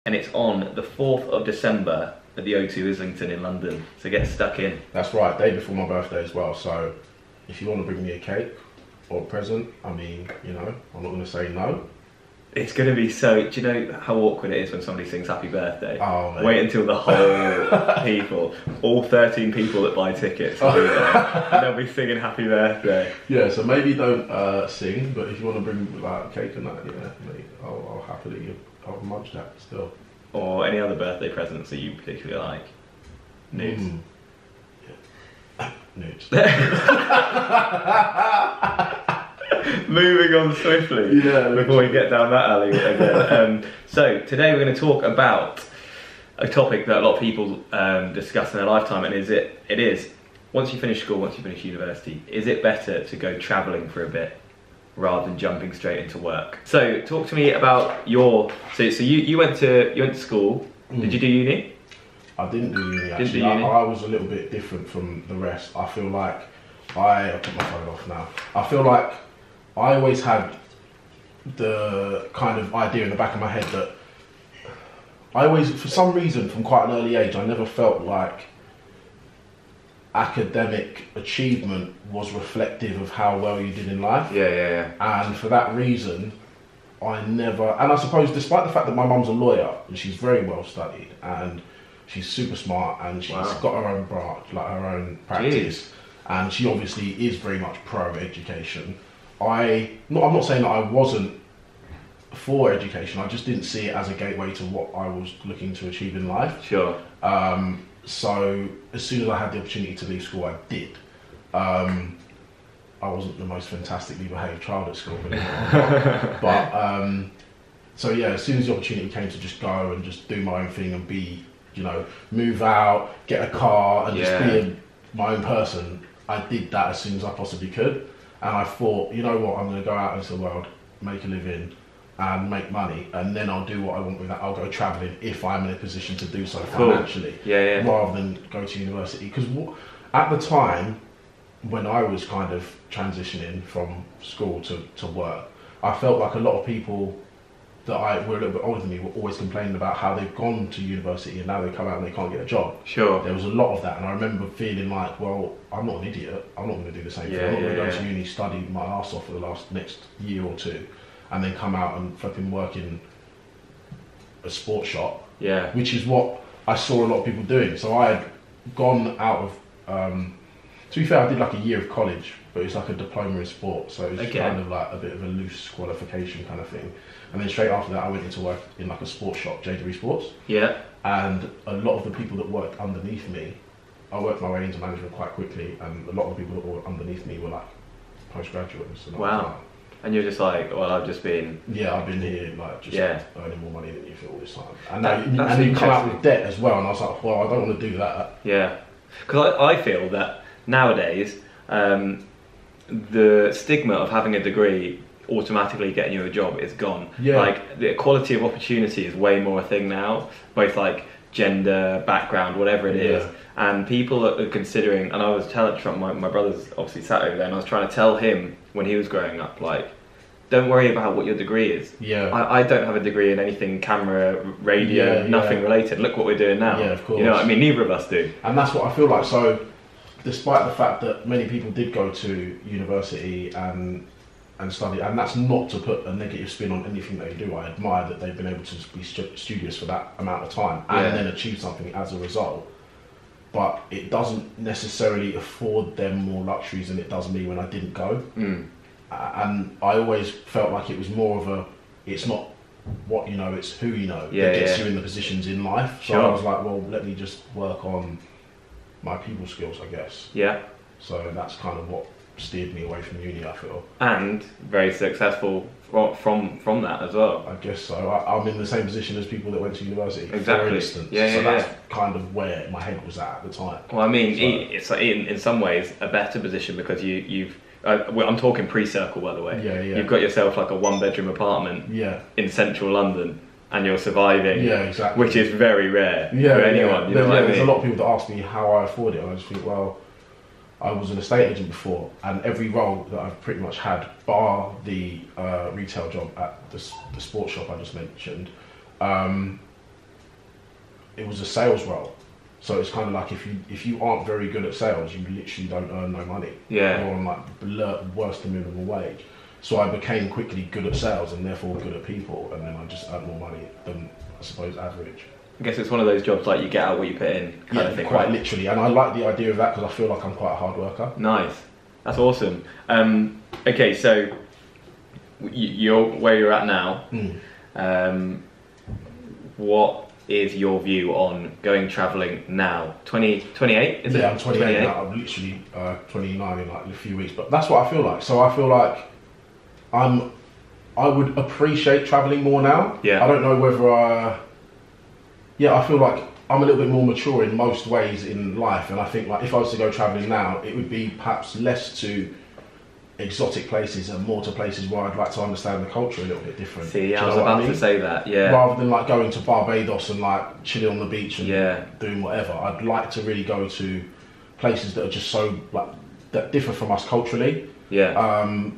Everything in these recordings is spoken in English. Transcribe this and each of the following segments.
and it's on the 4th of December at the O2 Islington in London, so get stuck in. That's right, day before my birthday as well, so if you want to bring me a cake or a present, I mean, you know, I'm not going to say no. It's going to be so... Do you know how awkward it is when somebody sings happy birthday? Oh, mate. Wait until the whole people, all 13 people that buy tickets will be there, and they'll be singing happy birthday. Yeah, so maybe don't sing, but if you want to bring like cake and that, yeah, mate, I'll happily, I'll munch that still. Or any other birthday presents that you particularly like. Nudes. Yeah. Nudes. Moving on swiftly, before we get down that alley again. So today we're going to talk about a topic that a lot of people discuss in their lifetime, and it is once you finish school, once you finish university, is it better to go travelling for a bit rather than jumping straight into work? So talk to me about your so you went to school. Did you do uni? I didn't do uni actually. I was a little bit different from the rest. I feel like I'll put my phone off now. I feel like I always had the kind of idea in the back of my head that I always, for some reason, from quite an early age, I never felt like academic achievement was reflective of how well you did in life. Yeah. And for that reason, I never, and I suppose despite the fact that my mum's a lawyer and she's very well studied and she's super smart and she's got her own branch, like her own practice, and she obviously is very much pro-education. I'm not saying that I wasn't for education, I just didn't see it as a gateway to what I was looking to achieve in life. Sure. So as soon as I had the opportunity to leave school, I did. I wasn't the most fantastically behaved child at school, but so yeah, as soon as the opportunity came to just go and just do my own thing and be, you know, move out, get a car and just be my own person, I did that as soon as I possibly could. And I thought, you know what, I'm going to go out into the world, make a living and make money, and then I'll do what I want with that. I'll go travelling if I'm in a position to do so financially, rather than go to university. Because at the time, when I was kind of transitioning from school to work, I felt like a lot of people that were a little bit older than me were always complaining about how they've gone to university and now they come out and they can't get a job. Sure. There was a lot of that, and I remember feeling like, well, I'm not an idiot, I'm not going to do the same thing. I'm not going to go to uni, study my arse off for the next year or two, and then come out and fucking work in a sports shop, which is what I saw a lot of people doing. So I had gone out of, to be fair, I did like a year of college, but it's like a diploma in sport, so it's kind of like a bit of a loose qualification kind of thing. And then straight after that, I went into work in like a sports shop, JW Sports. Yeah. And a lot of the people that worked underneath me, I worked my way into management quite quickly, and a lot of the people that were underneath me were like postgraduates. Wow. And you're just like, well, I've just been... Yeah, I've been here, like, just earning more money than you for all this time. And then you come out with debt as well, and I was like, well, I don't want to do that. Yeah. Because I feel that nowadays, the stigma of having a degree automatically getting you a job is gone. Like, the equality of opportunity is way more a thing now, both like gender, background, whatever it is. And people are considering, and I was telling my brother's obviously sat over there, and I was trying to tell him when he was growing up, like, don't worry about what your degree is. I don't have a degree in anything camera, radio, nothing related. Look what we're doing now. Of course. You know what I mean? Neither of us do. And that's what I feel like. So despite the fact that many people did go to university and study, and that's not to put a negative spin on anything they do, I admire that they've been able to be studious for that amount of time and then achieve something as a result, but it doesn't necessarily afford them more luxuries than it does me when I didn't go. And I always felt like it was more of a, it's not what you know, it's who you know that gets you in the positions in life. So I was like, well, let me just work on my people skills, I guess. So that's kind of what steered me away from uni, I feel. And very successful from that as well. I guess so. I'm in the same position as people that went to university, for instance. So that's kind of where my head was at the time. Well, I mean, it's like in some ways a better position because you've I'm talking pre-circle, by the way. You've got yourself like a one-bedroom apartment in central London, and you're surviving, which is very rare for anyone. You know what I mean? There's a lot of people that ask me how I afford it, and I just think, well, I was an estate agent before, and every role that I've pretty much had, bar the retail job at the sports shop I just mentioned, it was a sales role. So it's kind of like if you aren't very good at sales, you literally don't earn no money. Yeah. You're on like worse than minimum wage. So I became quickly good at sales and therefore good at people, and then I just earned more money than I suppose average. I guess it's one of those jobs like you get out what you put in kind of thing. Quite right? literally, and I like the idea of that because I feel like I'm quite a hard worker. Nice, that's awesome. Okay, so you're where you're at now. What is your view on going travelling now? 28, is it? Yeah, I'm 28 now. I'm literally 29 in like a few weeks, but that's what I feel like. So I feel like I would appreciate travelling more now. Yeah. I don't know whether I feel like I'm a little bit more mature in most ways in life, and I think like if I was to go travelling now, it would be perhaps less to exotic places and more to places where I'd like to understand the culture a little bit different. See, I was about to say that, yeah. Rather than like going to Barbados and like chilling on the beach and yeah. doing whatever, I'd like to really go to places that are just so like that differ from us culturally. Yeah.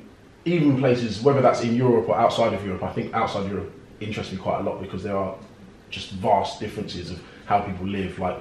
Even places, whether that's in Europe or outside of Europe, I think outside Europe interests me quite a lot because there are just vast differences of how people live. Like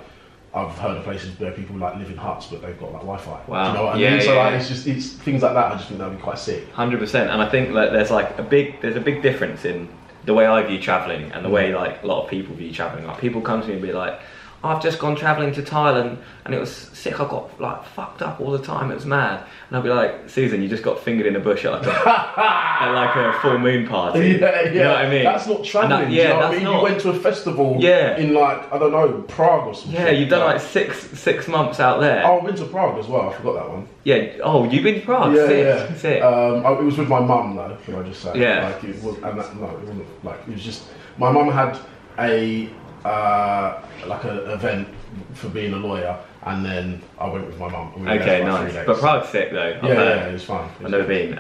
I've heard of places where people like live in huts but they've got like Wi-Fi. Wow. Do you know what I mean? So like it's things like that. I just think that'd be quite sick. 100%. And I think like there's a big difference in the way I view travelling and the way like a lot of people view travelling. Like people come to me and be like, oh, I've just gone travelling to Thailand and it was sick. I got like fucked up all the time. It was mad. And I'll be like, Susan, you just got fingered in a bush at like a full moon party. Yeah. You know what I mean? That's not travelling. Do you know what I mean? You went to a festival in like, I don't know, Prague or something. Yeah, you've done like six months out there. Oh, I've been to Prague as well. I forgot that one. Yeah. Oh, you've been to Prague? Yeah, Sick. It was with my mum though, can I just say? Yeah. Like it was, and that, no, it wasn't like it was just my mum had a like an event for being a lawyer, and then I went with my mum. Okay, nice. But Prague's sick though. Yeah, it was fun. I've never been.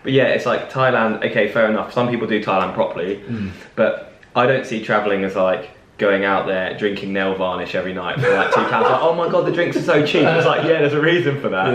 But yeah, it's like Thailand. Okay, fair enough. Some people do Thailand properly, but I don't see travelling as like going out there drinking nail varnish every night for like £2. Like, oh my god, the drinks are so cheap. It's like, yeah, there's a reason for that,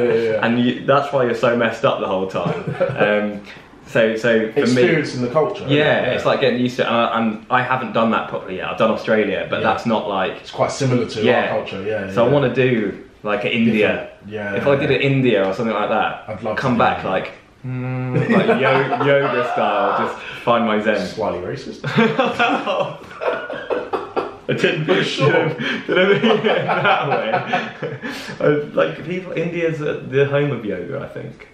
and that's why you're so messed up the whole time. So for experiencing me, the culture. it's like getting used to it. And I haven't done that properly yet. I've done Australia, but that's not like... It's quite similar to our culture, So I want to do like an India. If I did it India or something like that, I'd love come back like yoga style, just find my zen. Slightly racist. I didn't for sure. Did I mean it that way? Like India's the home of yoga, I think.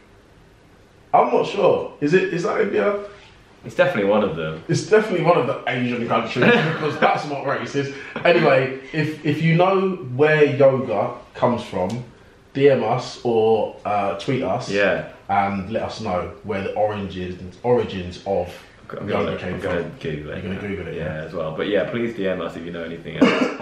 I'm not sure. Is that India? It's definitely one of them. It's definitely one of the Asian countries because that's not racist. Anyway, if you know where yoga comes from, DM us or tweet us and let us know where the origins of yoga came from. I'm going to Google it. You're going to Google it, as well. But yeah, please DM us if you know anything else.